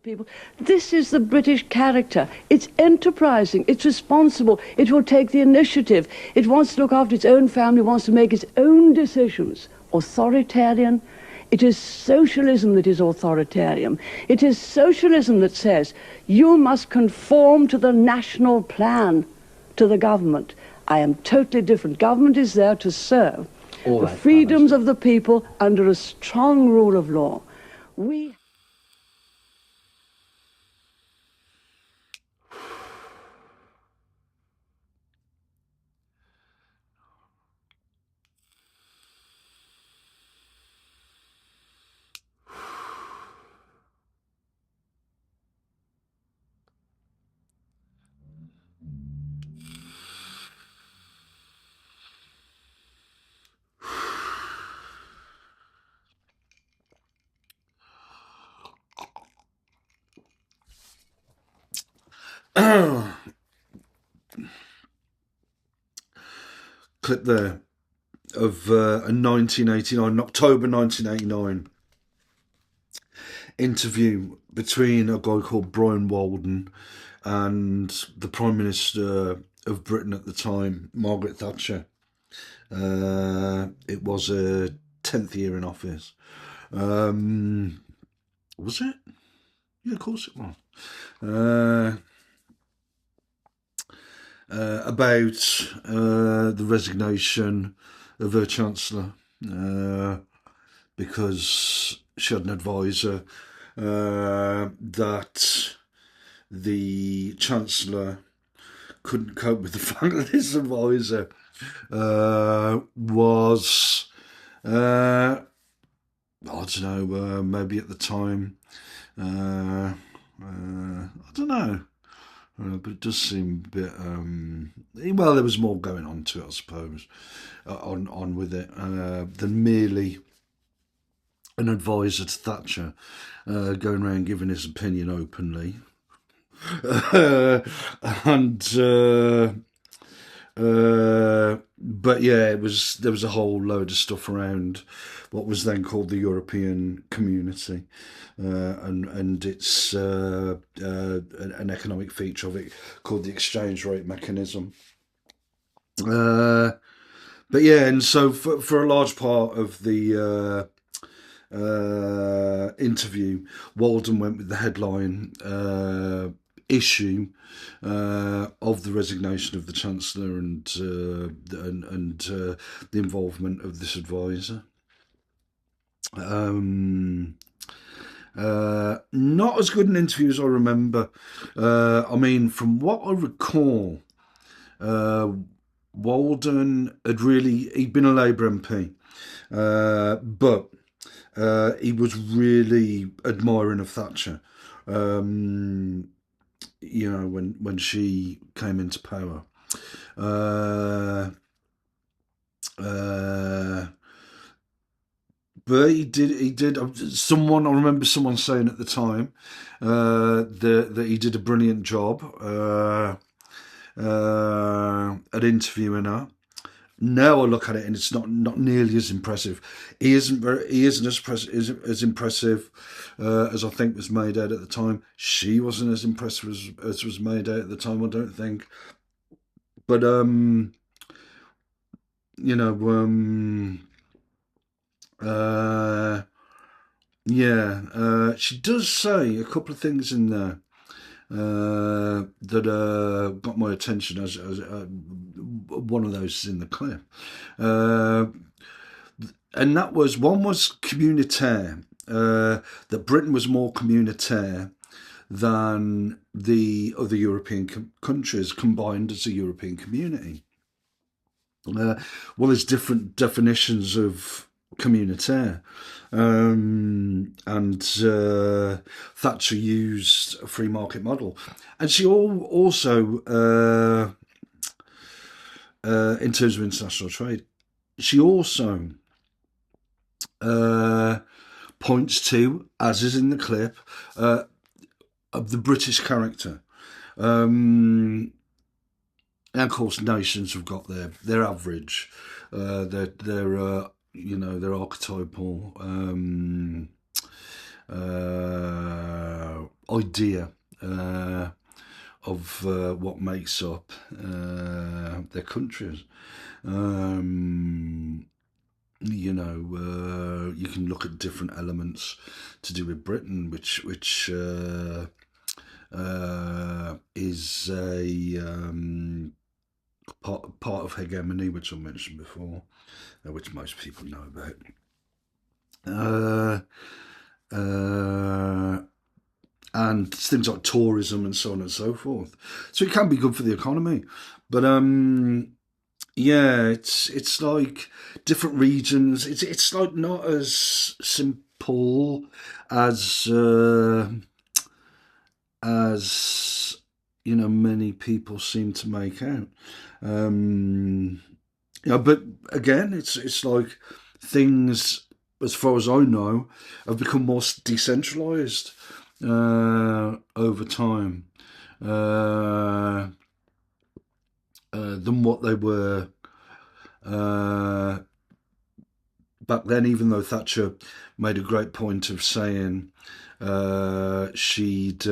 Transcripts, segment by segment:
people. This is the British character. It's enterprising, it's responsible, it will take the initiative, it wants to look after its own family, wants to make its own decisions. Authoritarian. It is socialism that is authoritarian. It is socialism that says you must conform to the national plan, to the government. I am totally different. Government is there to serve the freedoms of the people under a strong rule of law. We clip there of a 1989, October 1989 interview between a guy called Brian Walden and the Prime Minister of Britain at the time, Margaret Thatcher. It was her 10th year in office. Was it? Yeah, of course it was. About the resignation of her Chancellor because she had an advisor that the Chancellor couldn't cope with the fact that his advisor was, I don't know, maybe at the time, I don't know. But it does seem a bit. Well, there was more going on to it, I suppose, on with it than merely an advisor to Thatcher going around giving his opinion openly, but yeah, there was a whole load of stuff around what was then called the European Community, and it's an economic feature of it called the exchange rate mechanism. But yeah, and so for a large part of the interview, Walden went with the headline issue of the resignation of the Chancellor and the involvement of this advisor. Not as good an interview as I remember. I mean, from what I recall, Walden he'd been a Labour MP, but he was really admiring of Thatcher. You know, when she came into power. But he did. I remember someone saying at the time that he did a brilliant job at interviewing her. Now I look at it and it's not nearly as impressive. He isn't as impressive as I think was made out at the time. She wasn't as impressive as was made out at the time, I don't think. But you know, yeah, she does say a couple of things in there that got my attention as one of those is in the clip. And that was, one was communitaire, that Britain was more communitaire than the other European countries combined as a European community. Well, there's different definitions of communitaire, and Thatcher used a free market model, and she also in terms of international trade, she also points to, as is in the clip, of the British character. And of course, nations have got their average, their archetypal idea of what makes up their countries. You can look at different elements to do with Britain, which is a part of hegemony, which I mentioned before, which most people know about. And things like tourism and so on and so forth. So it can be good for the economy, but it's like different regions. It's like not as simple as many people seem to make out. But again, it's like things, as far as I know, have become more decentralised over time than what they were back then, even though Thatcher made a great point of saying she'd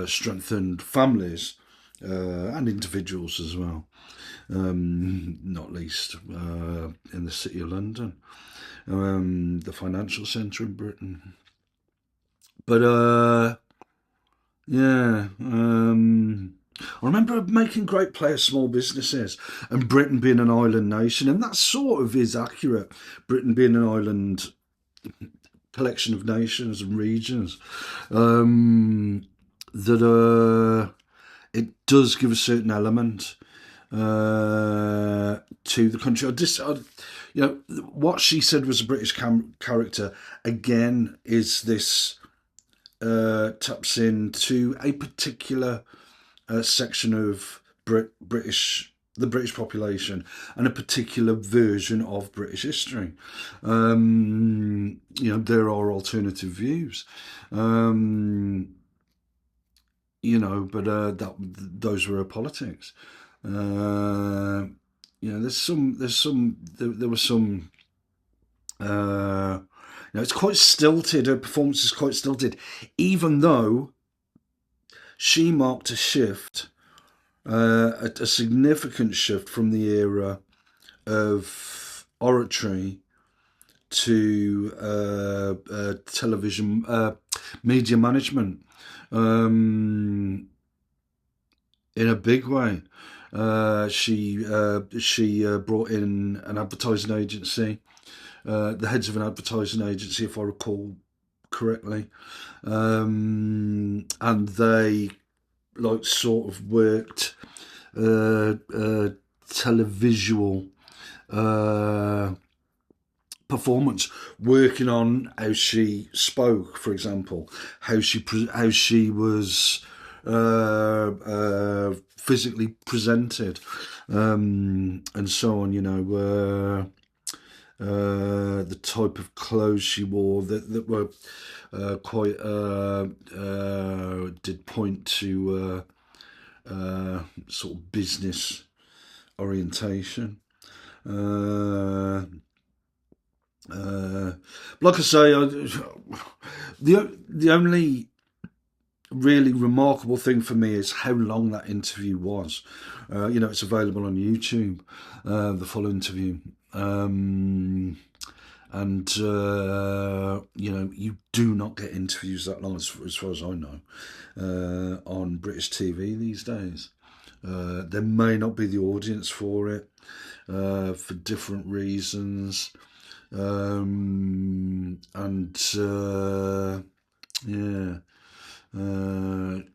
strengthened families and individuals as well, not least in the City of London, the financial centre in Britain. But I remember making great play of small businesses and Britain being an island nation, and that sort of is accurate. Britain being an island collection of nations and regions, that it does give a certain element to the country. What she said was a British character, again, is this taps into a particular section of the British population and a particular version of British history. There are alternative views, but those were her politics. There was some. It's quite stilted. Her performance is quite stilted, even though she marked a shift, a significant shift from the era of oratory to television media management in a big way. She brought in an advertising agency, the heads of an advertising agency, if I recall correctly, and they sort of worked televisual performance, working on how she spoke, for example, how she was physically presented, and so on. The type of clothes she wore that were quite did point to sort of business orientation. Like I say, the only really remarkable thing for me is how long that interview was. It's available on YouTube, the full interview. You do not get interviews that long, as far as I know, on British TV these days. There may not be the audience for it, for different reasons,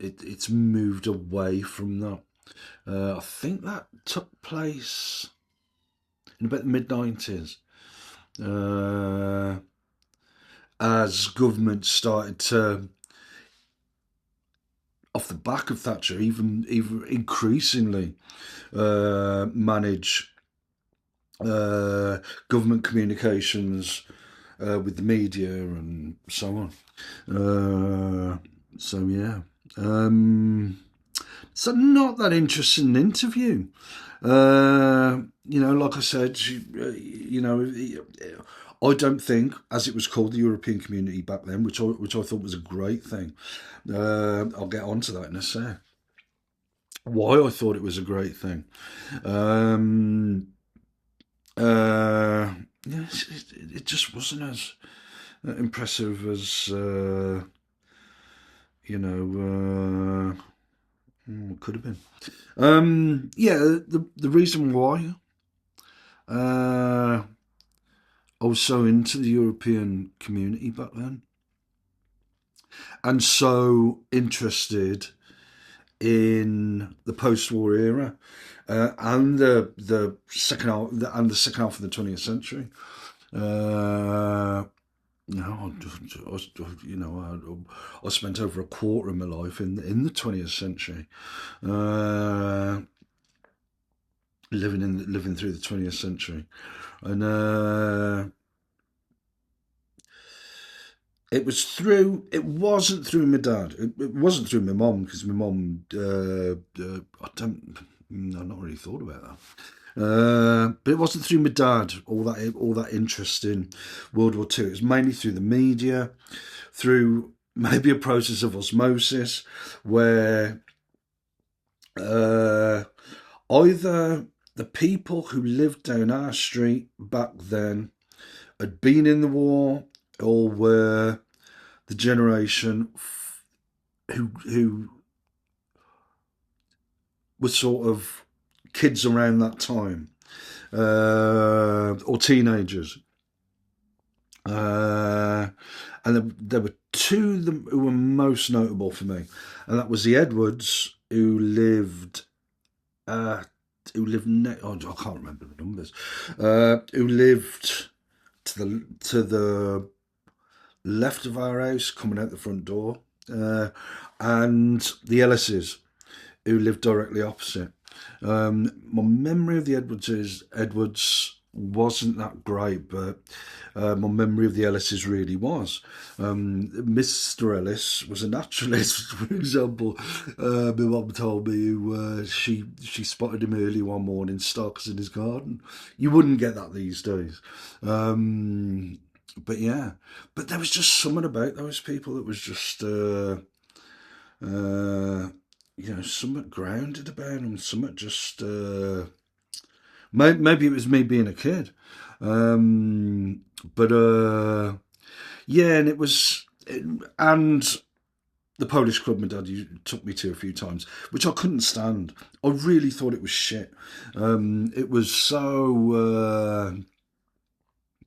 it's moved away from that. I think that took place in about the mid-90s, as government started to, off the back of Thatcher, even increasingly manage government communications with the media and so on. So not that interesting interview. Like I said, I don't think, as it was called, the European Community back then, which I thought was a great thing. I'll get onto that in a sec. Why I thought it was a great thing. Um, yes, it just wasn't as impressive as could have been. Yeah, the reason why I was so into the European community back then, and so interested in the post-war era and the second half and the second half of the 20th century. I spent over a quarter of my life in the 20th century, living through the 20th century, and it wasn't through my dad. It wasn't through my mum, because my mum, I've not really thought about that. But it wasn't through my dad, all that interest in World War II. It was mainly through the media, through maybe a process of osmosis, where either the people who lived down our street back then had been in the war, or were the generation who were sort of kids around that time, or teenagers. And there were two of them who were most notable for me, and that was the Edwards, who lived I can't remember the numbers, who lived to the left of our house, coming out the front door, and the Ellises, who lived directly opposite. My memory of the Edwards wasn't that great, but my memory of the Ellises really was. Mr. Ellis was a naturalist, for example. My mum told me she spotted him early one morning, stalks in his garden. You wouldn't get that these days. But yeah, but there was just something about those people that was just, somewhat grounded about them, somewhat just, maybe it was me being a kid. But yeah, and it was, and the Polish club my dad took me to a few times, which I couldn't stand. I really thought it was shit. It was so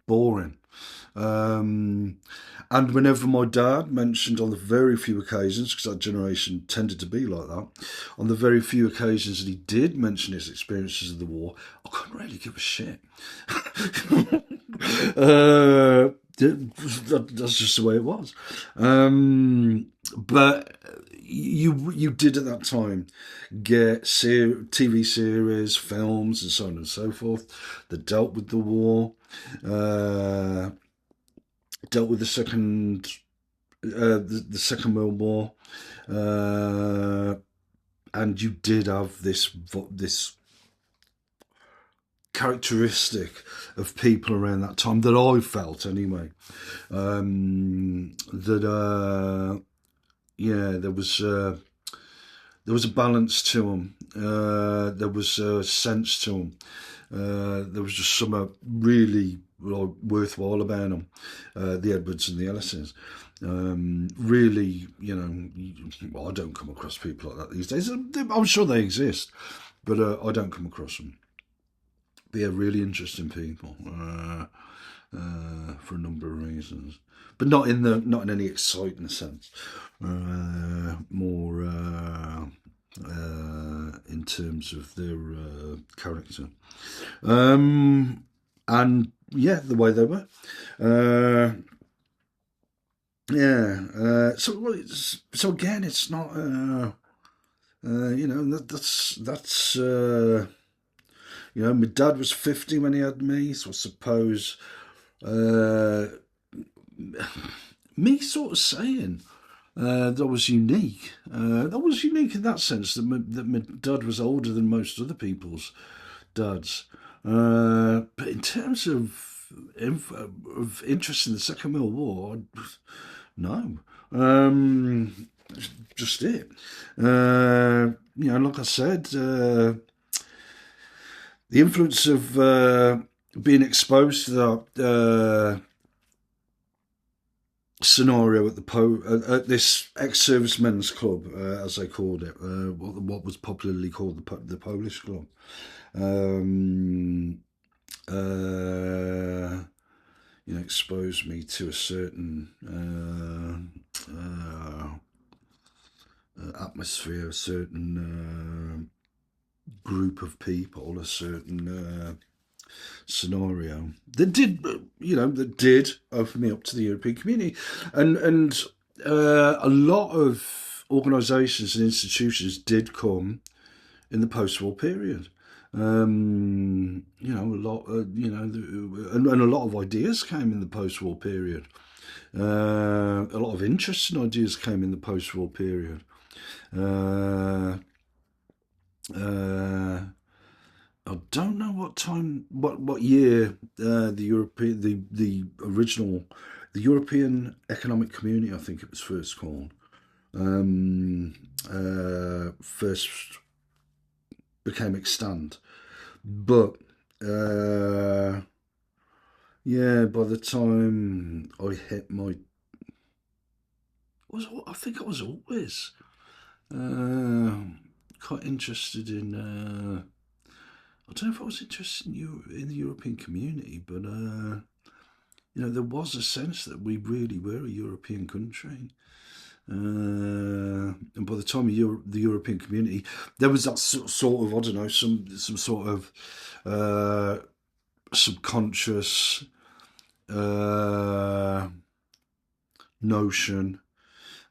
boring. And whenever my dad mentioned, on the very few occasions, because that generation tended to be like that, on the very few occasions that he did mention his experiences of the war, I couldn't really give a shit. That's just the way it was. But you did at that time get TV series, films, and so on and so forth that dealt with the war, dealt with the Second World War, and you did have this characteristic of people around that time that I felt anyway, that there was a balance to them, there was a sense to them, there was just something really worthwhile about them, the Edwards and the Ellises. Really, I don't come across people like that these days. I'm sure they exist, but I don't come across them. But yeah, really interesting people, for a number of reasons, but not in any exciting sense. More in terms of their character, and yeah, the way they were. So again, it's not. That's. My dad was 50 when he had me, so I suppose me sort of saying that was unique. That was unique in that sense, that my dad was older than most other people's dads. But in terms of of interest in the Second World War? No. Just it. Like I said, the influence of being exposed to that scenario at at this ex-servicemen's club, as they called it, what was popularly called the Polish Club. Exposed me to a certain atmosphere, a certain group of people, a certain scenario that did open me up to the European community, and a lot of organisations and institutions did come in the post-war period. A lot, and a lot of ideas came in the post-war period. A lot of interesting ideas came in the post-war period. I don't know what year the original European Economic Community, I think it was first called, first became extant. But by the time I hit I think I was always quite interested in. I don't know if I was interested in the European community, but there was a sense that we really were a European country. And by the time of the European community, there was that sort of, I don't know, some sort of subconscious notion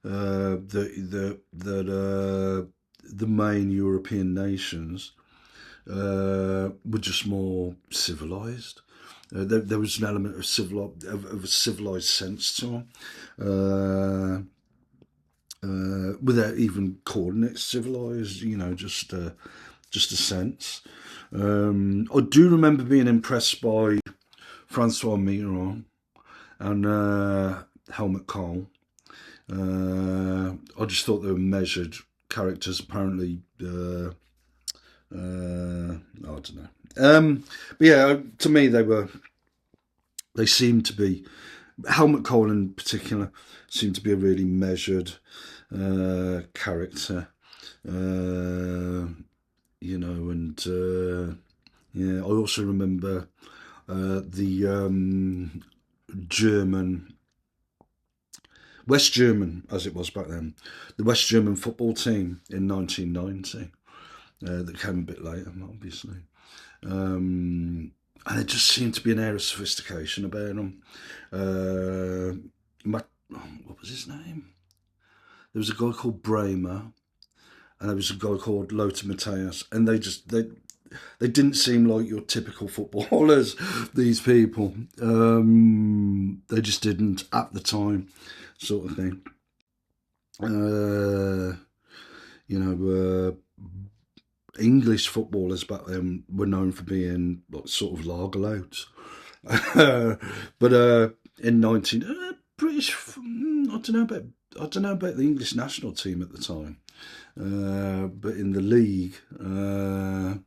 that the main European nations were just more civilized. There was an element of a civilized sense to them. Without even calling it civilized, just a sense. I do remember being impressed by Francois Mitterrand and Helmut Kohl. I just thought they were measured characters. Apparently, I don't know. But yeah, to me they seemed to be, Helmut Kohl in particular seemed to be a really measured character, and I also remember the West German, as it was back then, the West German football team in 1990, that came a bit later, obviously. And it just seemed to be an air of sophistication about them. What was his name? There was a guy called Bremer, and there was a guy called Lothar Matthäus, and they didn't seem like your typical footballers, these people. They just didn't at the time, sort of thing. English footballers back then were known for being sort of lagerlouts. But in British, I don't know about the English national team at the time, but in the league, I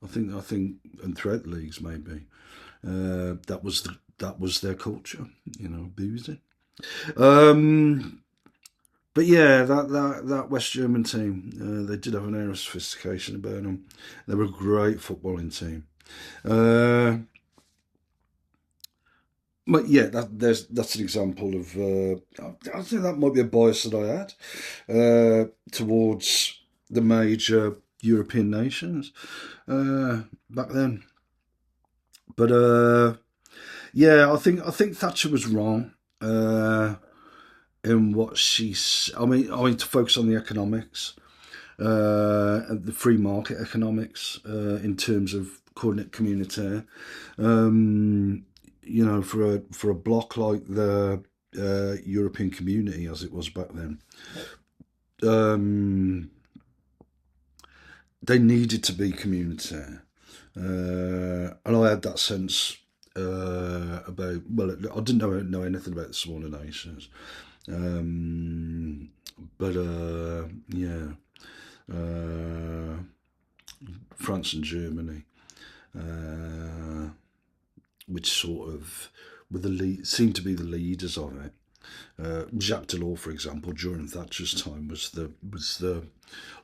think, and throughout the leagues maybe, that was their culture, boozing. But yeah, that West German team, they did have an air of sophistication about them. They were a great footballing team. But yeah, that's an example of. I think that might be a bias that I had towards the major European nations back then. But yeah, I think Thatcher was wrong in what she's. I mean, to focus on the economics, the free market economics, in terms of calling it communitaire. For a bloc like the European Community, as it was back then, they needed to be communitaire, and I had that sense about, well, I didn't know anything about the smaller nations, but yeah, France and Germany, which sort of were seemed to be the leaders of it. Jacques Delors, for example, during Thatcher's time, was the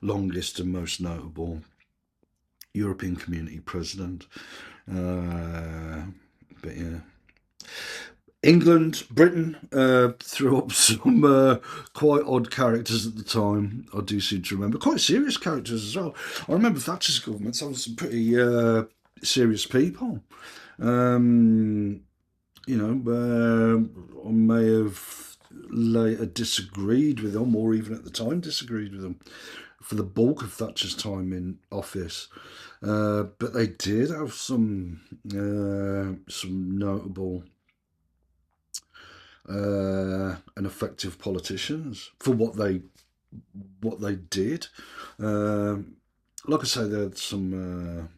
longest and most notable European Community president. But yeah, England, Britain threw up some quite odd characters at the time. I do seem to remember quite serious characters as well. I remember Thatcher's government having some pretty serious people. You know, I may have later disagreed with them, or even at the time disagreed with them, for the bulk of Thatcher's time in office. But they did have some notable and effective politicians for what they did. Like I say, there had some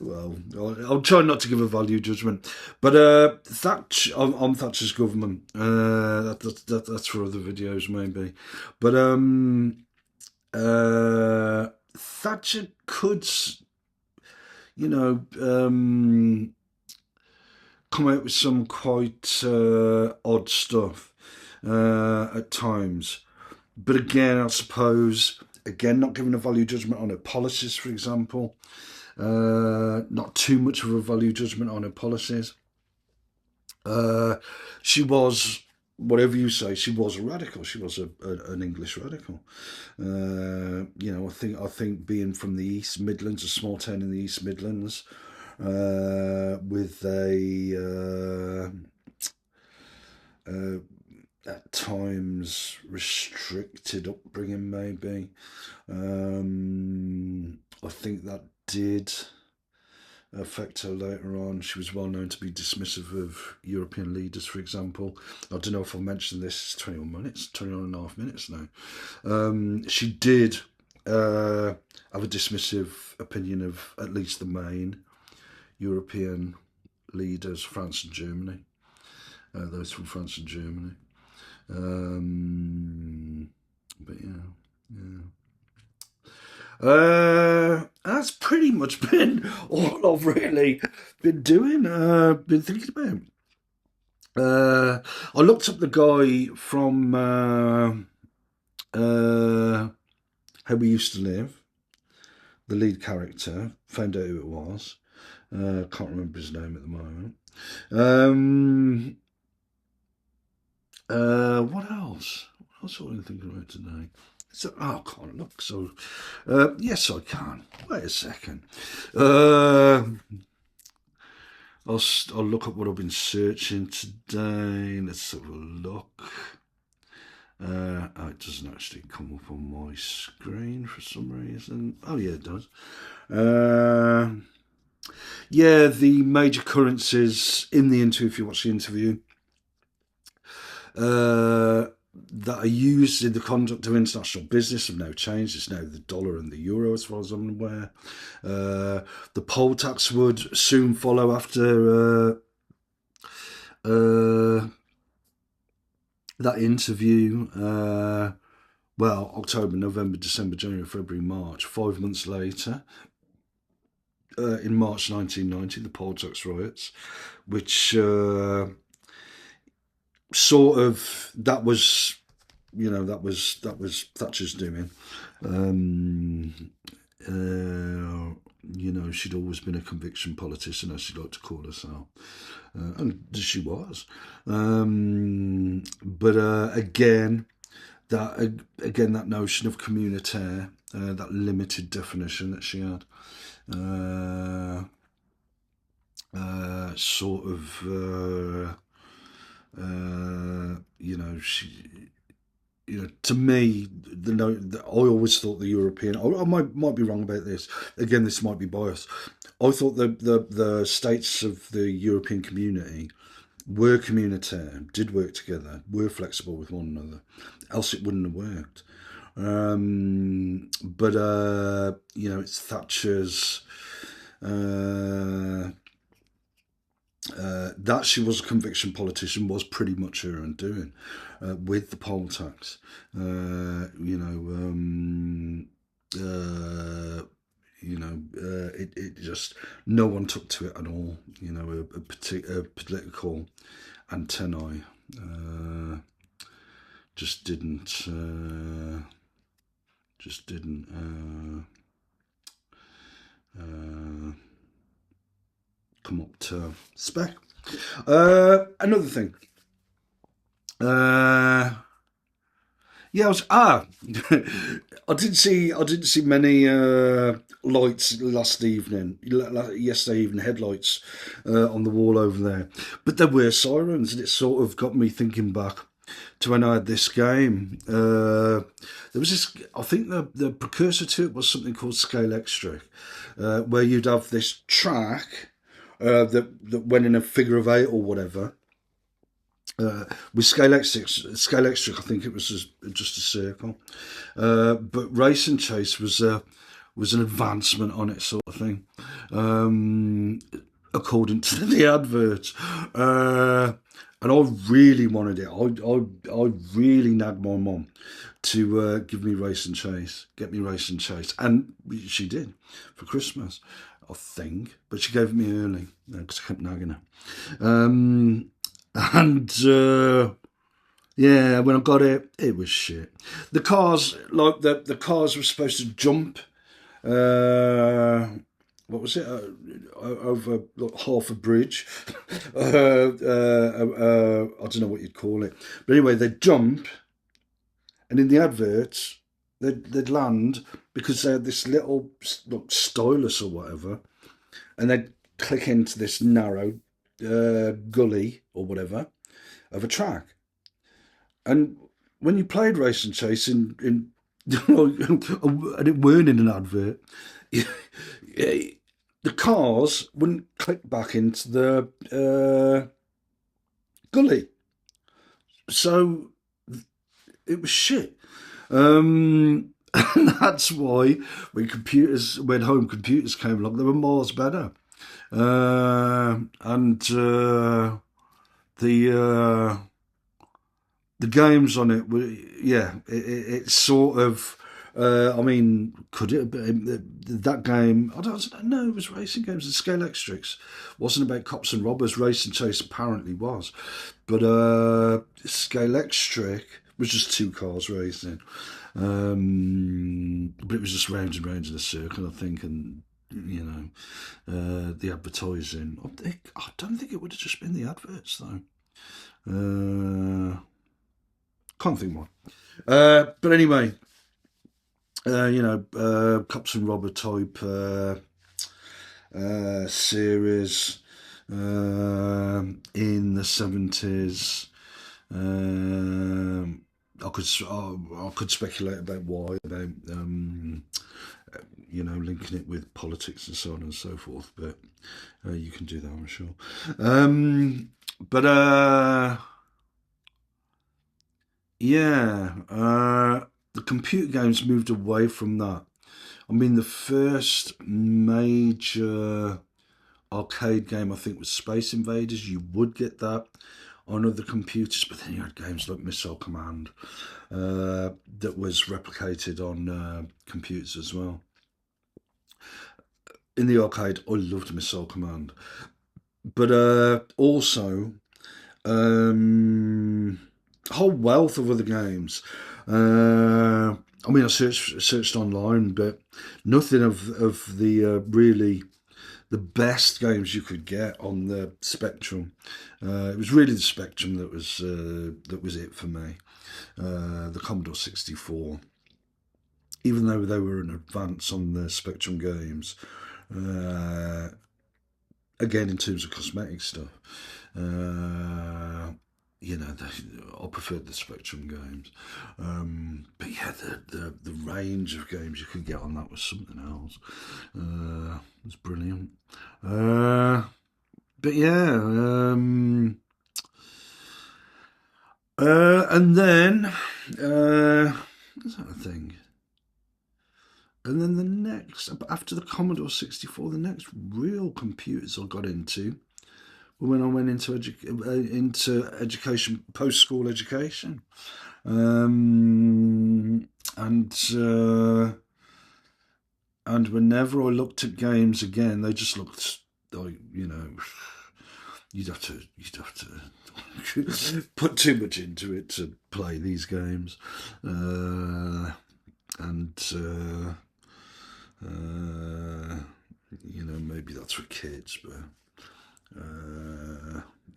well, I'll try not to give a value judgment, but on Thatcher's government, that's for other videos maybe. But Thatcher could, you know, come out with some quite odd stuff at times. But again, I suppose, not giving a value judgment on her policies, for example. Not too much of a value judgment on her policies. She was, whatever you say, she was a radical. She was an English radical. You know, I think being from the East Midlands, a small town in the East Midlands, with a at times restricted upbringing, maybe. I think that did affect her later on. She was well known to be dismissive of European leaders, for example. I don't know if I mentioned this, it's 21 and a half minutes now. She did have a dismissive opinion of at least the main European leaders, France and Germany. Those from France and Germany. But yeah. That's pretty much been all I've really been doing, been thinking about. I looked up the guy from How We Used to Live, the lead character, found out who it was. Can't remember his name at the moment. What else? What else was I thinking about today? So, I can't look. So, yes, I can. Wait a second. I'll look up what I've been searching today. Let's have a look. It doesn't actually come up on my screen for some reason. Oh yeah, it does. Yeah, the major occurrences in the interview, if you watch the interview, that are used in the conduct of international business have now changed. It's now the dollar and the euro, as far as I'm aware. The poll tax would soon follow after that interview. Well, October, November, December, January, February, March. 5 months later, in March 1990, the poll tax riots, which sort of, that was Thatcher's doing. You know, she'd always been a conviction politician, as she liked to call herself, and she was. But again, that notion of communitaire, that limited definition that she had, sort of, to me, I always thought the European. I might be wrong about this. Again, this might be biased. I thought the states of the European community were communitaire, did work together, were flexible with one another. Else it wouldn't have worked. But it's Thatcher's That she was a conviction politician was pretty much her undoing, with the poll tax. It just, no one took to it at all. A political antennae just didn't come up to spec. Another thing. I didn't see many lights yesterday evening, headlights on the wall over there, but there were sirens, and it sort of got me thinking back to when I had this game. There was this, I think the precursor to it was something called Scale Extra, where you'd have this track that went in a figure of 8 or whatever. With Scale Extra, I think it was just a circle. But Race and Chase was an advancement on it, sort of thing, according to the adverts. And I really wanted it. I really nagged my mum to get me Race and Chase, and she did for Christmas, I think. But she gave it me early because I kept nagging her. When I got it, it was shit. The cars, like the cars were supposed to jump. What was it? Over half a bridge. I don't know what you'd call it, but anyway, they'd jump, and in the adverts, they'd land because they had this little stylus or whatever, and they'd click into this narrow gully or whatever of a track. And when you played Race and Chase and it weren't in an advert, the cars wouldn't click back into the gully. So it was shit. And that's why when home computers came along, they were miles better. The games on it were, it sort of, could it have been that game? I don't know. It was racing games. The Scale Extrix wasn't about cops and robbers. Race and Chase apparently was, but Scale Extric was just 2 cars racing. But it was just round and round in a circle, I think, and the advertising. I don't think it would have just been the adverts though. Can't think why. But anyway, cops and robber type series in the 70s. I could speculate about why, about linking it with politics and so on and so forth, but you can do that, I'm sure. The computer games moved away from that. I mean, the first major arcade game, I think, was Space Invaders. You would get that on other computers, but then you had games like Missile Command that was replicated on computers as well. In the arcade, I loved Missile Command, but also a whole wealth of other games. I searched online, but nothing of the really the best games you could get on the Spectrum. It was really the Spectrum that was it for me. The Commodore 64, even though they were an advance on the Spectrum games, again in terms of cosmetic stuff, I preferred the Spectrum games. But yeah, the range of games you could get on that was something else. It was brilliant. But yeah, and then what's that thing? And then the next, after the Commodore 64, the next real computers I got into were when I went into education, post-school education. And whenever I looked at games again, they just looked like, you'd have to put too much into it to play these games, maybe that's for kids, but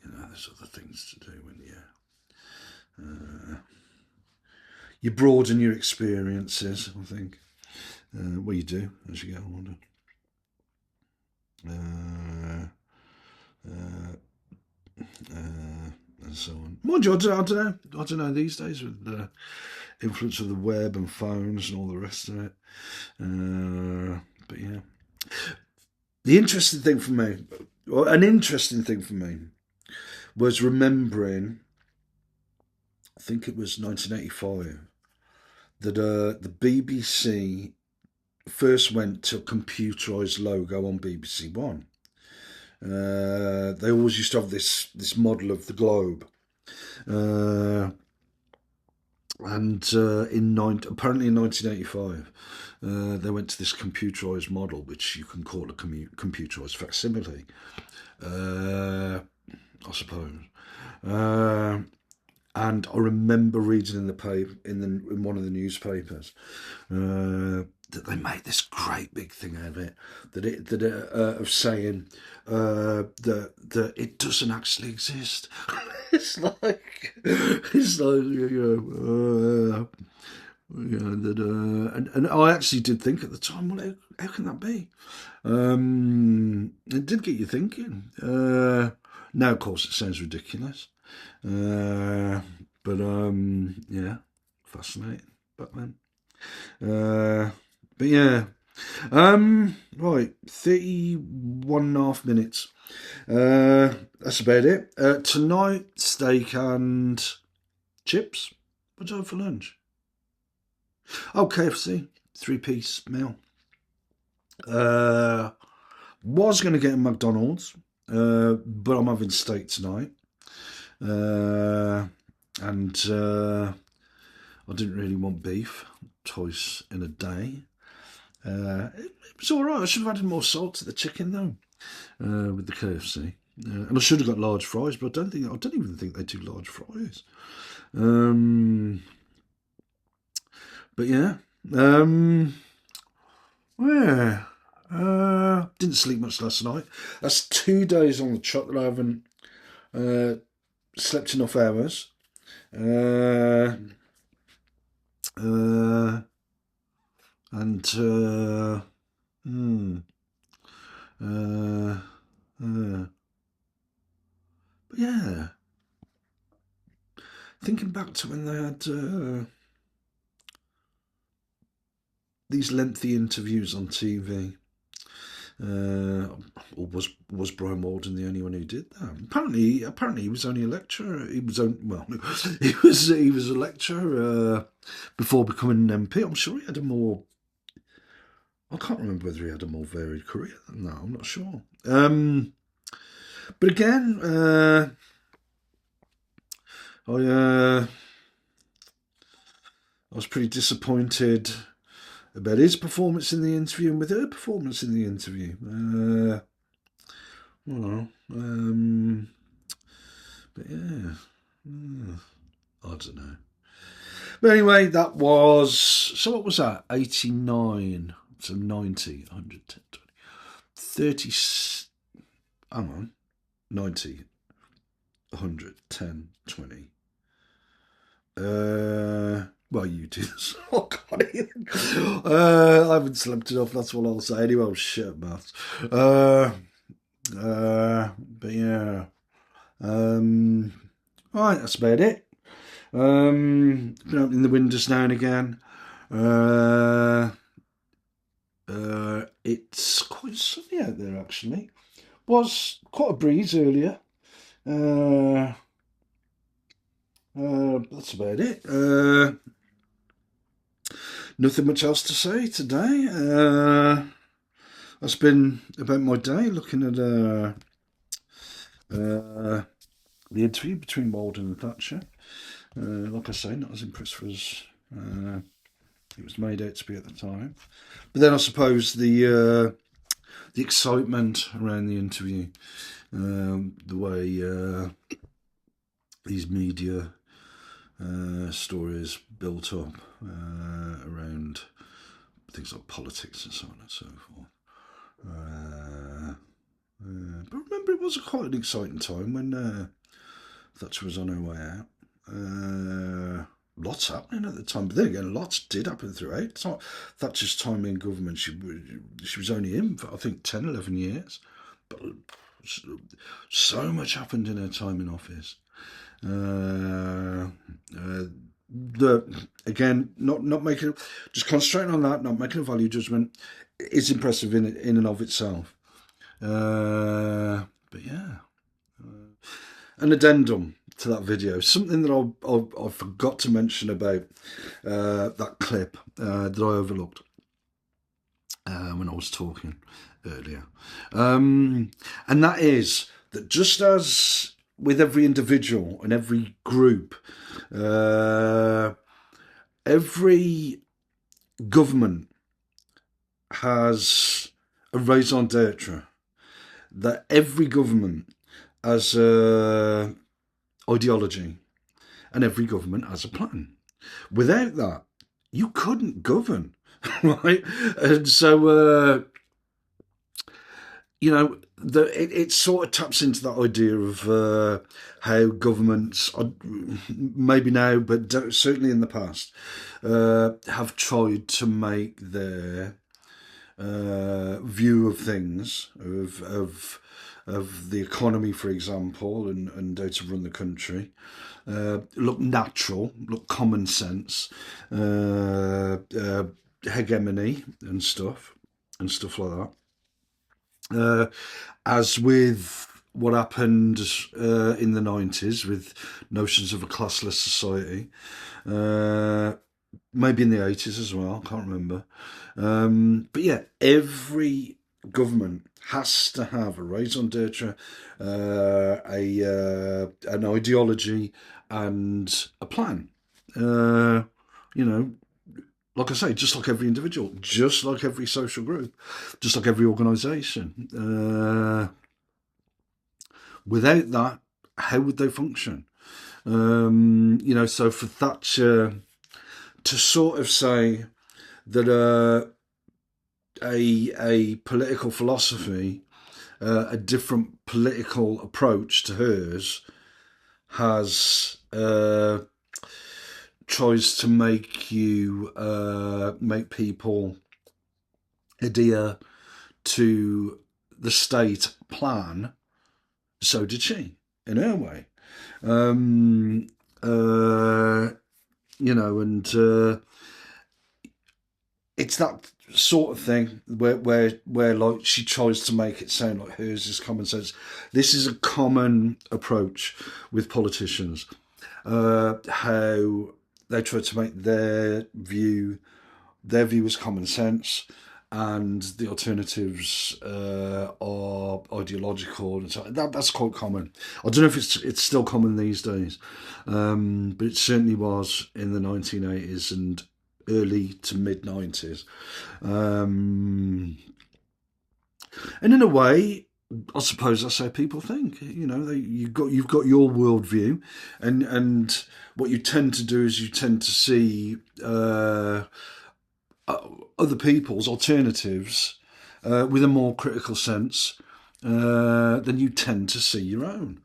there's other things to do when you broaden your experiences, I think. Well, you do as you get older. And so on. Mind you, I don't know these days with the influence of the web and phones and all the rest of it. But yeah, an interesting thing for me was remembering, I think it was 1985, that the BBC first went to a computerised logo on BBC One. They always used to have this model of the globe, and apparently in 1985, they went to this computerised model, which you can call a computerised facsimile, I suppose. And I remember reading in the paper, in one of the newspapers, that they made this great big thing out of it, of saying that it doesn't actually exist. it's like and I actually did think at the time, well, how can that be? It did get you thinking. Now, of course, it sounds ridiculous. But yeah, fascinating back then. But yeah, right, 31.5 minutes. That's about it. Tonight, steak and chips. What'd you have for lunch? Oh, KFC, 3-piece meal. Was going to get a McDonald's, but I'm having steak tonight. And I didn't really want beef twice in a day. It was all right. I should have added more salt to the chicken though, with the KFC. And I should have got large fries, but I don't even think they do large fries. But yeah, didn't sleep much last night. That's 2 days on the trot that I haven't slept enough hours. But yeah, thinking back to when they had these lengthy interviews on TV. Or was Brian Walden the only one who did that? Apparently he was only a lecturer. He was a lecturer before becoming an MP. I'm sure he had I can't remember whether he had a more varied career than that. I'm not sure. But again, I was pretty disappointed about his performance in the interview and with her performance in the interview. But yeah, I don't know. But anyway, that was, so what was that? 89, so 90, 100, 10, 20, 30, hang on, 90, 100, 10, 20. Well, you do this. Oh, God. I haven't slept enough, that's what I'll say. Anyway, I'm shit at maths. But yeah. Right, that's about it. Been opening the windows now and again. It's quite sunny out there, actually. Was quite a breeze earlier. That's about it. nothing much else to say today. That's been about my day, looking at the interview between Walden and Thatcher. Like I say, not as impressed as it was made out to be at the time. But then I suppose the excitement around the interview, the way these media stories built up around things like politics and so on and so forth. But remember, it was quite an exciting time when Thatcher was on her way out. Lots happening at the time, but then again, lots did happen throughout. It's not Thatcher's time in government. She was only in for, I think, 10, 11 years. But so much happened in her time in office. Again, not making, just concentrating on that, not making a value judgment. It's impressive in and of itself. But yeah, an addendum to that video, something that I forgot to mention about that clip that I overlooked when I was talking earlier, and that is that just as with every individual and every group, every government has a raison d'etre, that every government has a ideology and every government has a plan. Without that, you couldn't govern, right? And so, it sort of taps into that idea of how governments, maybe now, but certainly in the past, have tried to make their view of things, of the economy, for example, and how to run the country, look natural, look common sense, hegemony and stuff like that. As with what happened in the 90s with notions of a classless society, maybe in the 80s as well, I can't remember. But yeah, every government has to have a raison d'etre, an ideology and a plan. Like I say, just like every individual, just like every social group, just like every organisation. Without that, how would they function? So for Thatcher to sort of say that a political philosophy, a different political approach to hers, has tries to make people adhere to the state plan. So did she, in her way. It's that sort of thing where like she tries to make it sound like hers is common sense. This is a common approach with politicians. How they try to make their view is common sense, and the alternatives are ideological, and so that's quite common. I don't know if it's still common these days, but it certainly was in the 1980s and early to mid 90s. And in a way, I suppose that's how people think. You've got your worldview, and what you tend to do is you tend to see other people's alternatives with a more critical sense than you tend to see your own.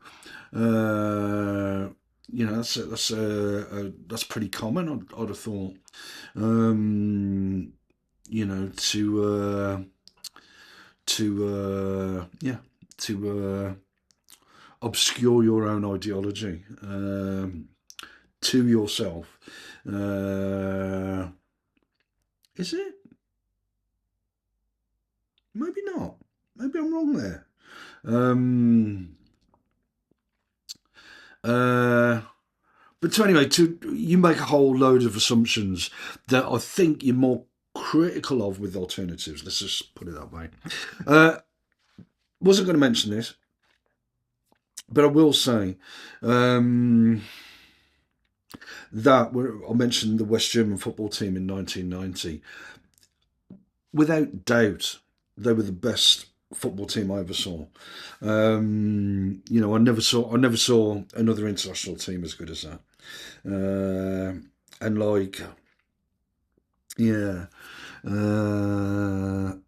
That's pretty common. I'd have thought. To obscure your own ideology to yourself. Is it? Maybe not. Maybe I'm wrong there. But anyway, you make a whole load of assumptions that I think you're more critical of with alternatives. Let's just put it that way. Wasn't going to mention this, but I will say that I mentioned the West German football team in 1990. Without doubt, they were the best football team I ever saw. I never saw another international team as good as that. And like, yeah, and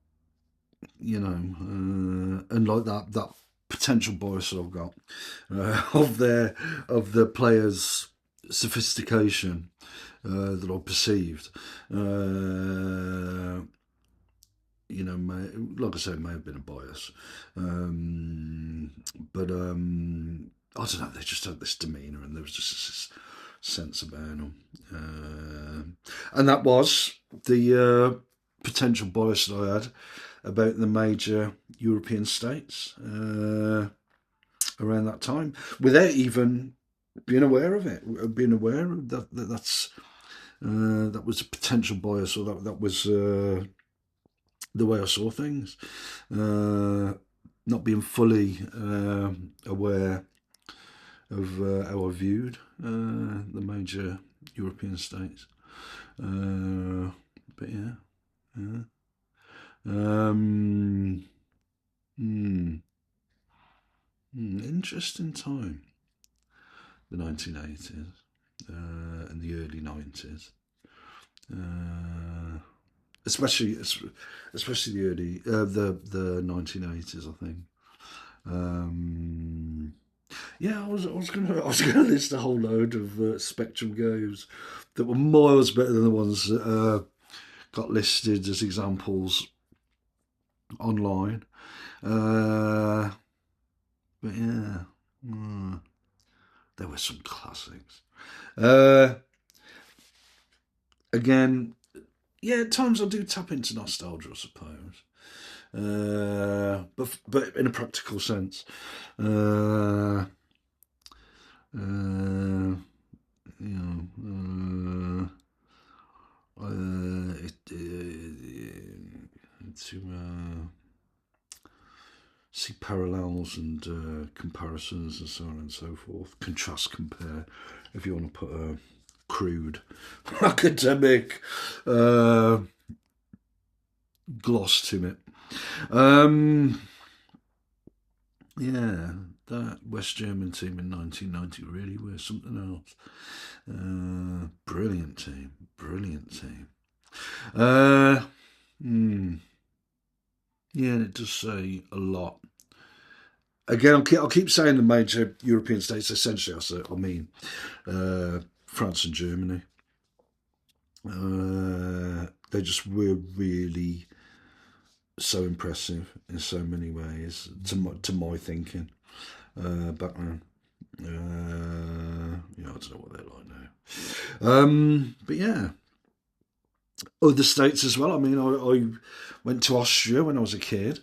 like that potential bias that I've got of the players' sophistication that I perceived. Like I said, it may have been a bias, but I don't know. They just had this demeanour, and there was just this sense about them, and that was the potential bias that I had about the major European states around that time, without even being aware of it, being aware that was a potential bias, or that was the way I saw things, not being fully aware of how I viewed the major European states. But yeah. Interesting time, the 1980s and the early 90s. Especially the early the 1980s, I think. I was gonna list a whole load of Spectrum games that were miles better than the ones that got listed as examples online. But yeah, there were some classics. Again, yeah, at times I do tap into nostalgia, I suppose. But in a practical sense. To see parallels and comparisons and so on and so forth. Contrast, compare, if you want to put a crude academic gloss to it. That West German team in 1990 really were something else. Brilliant team. And it does say a lot. Again, I'll keep saying the major European states. Essentially, I mean France and Germany. They just were really so impressive in so many ways to my thinking back then. I don't know what they're like now. But yeah, other states as well. I mean, I went to Austria when I was a kid.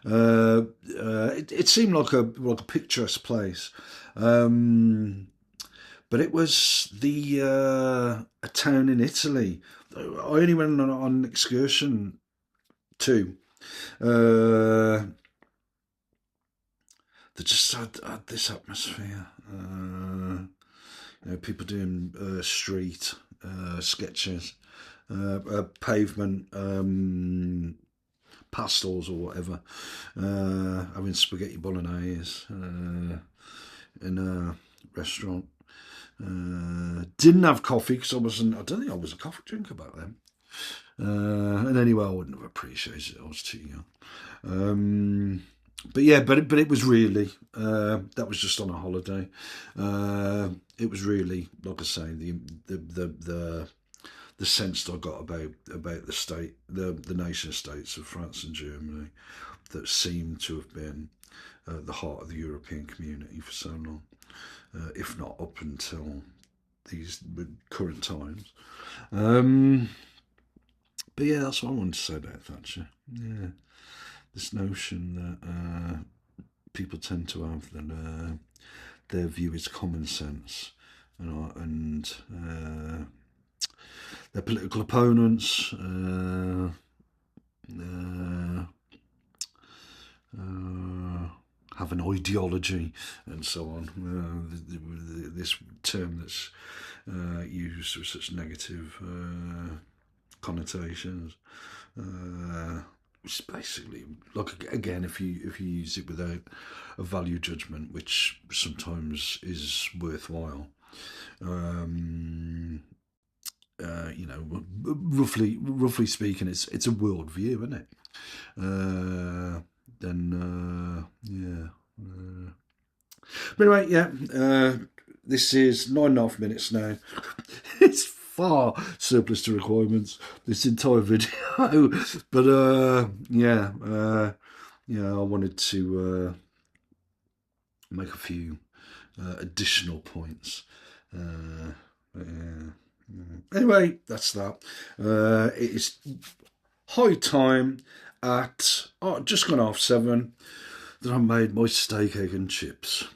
It seemed like a picturesque place, but it was a town in Italy. I only went on an excursion to. They just had this atmosphere. People doing street sketches, pavement pastels or whatever, having spaghetti bolognese in a restaurant. Didn't have coffee because I don't think I was a coffee drinker back then. And anyway, I wouldn't have appreciated it. I was too young. But it was really that was just on a holiday. It was really, like I say, the sense that I got about the state, the nation states of France and Germany, that seemed to have been the heart of the European community for so long, if not up until these current times. But yeah, that's what I wanted to say about Thatcher. Yeah, this notion that people tend to have that their view is common sense, and their political opponents. Have an ideology and so on. This term that's used with such negative connotations, which is basically, like, again, if you use it without a value judgment, which sometimes is worthwhile. Roughly speaking, it's a worldview, isn't it? But anyway, this is 9.5 minutes now. It's far surplus to requirements, this entire video. But I wanted to make a few additional points. Anyway, that's that. It is high time at just gone half 7 that I made my steak, egg and chips.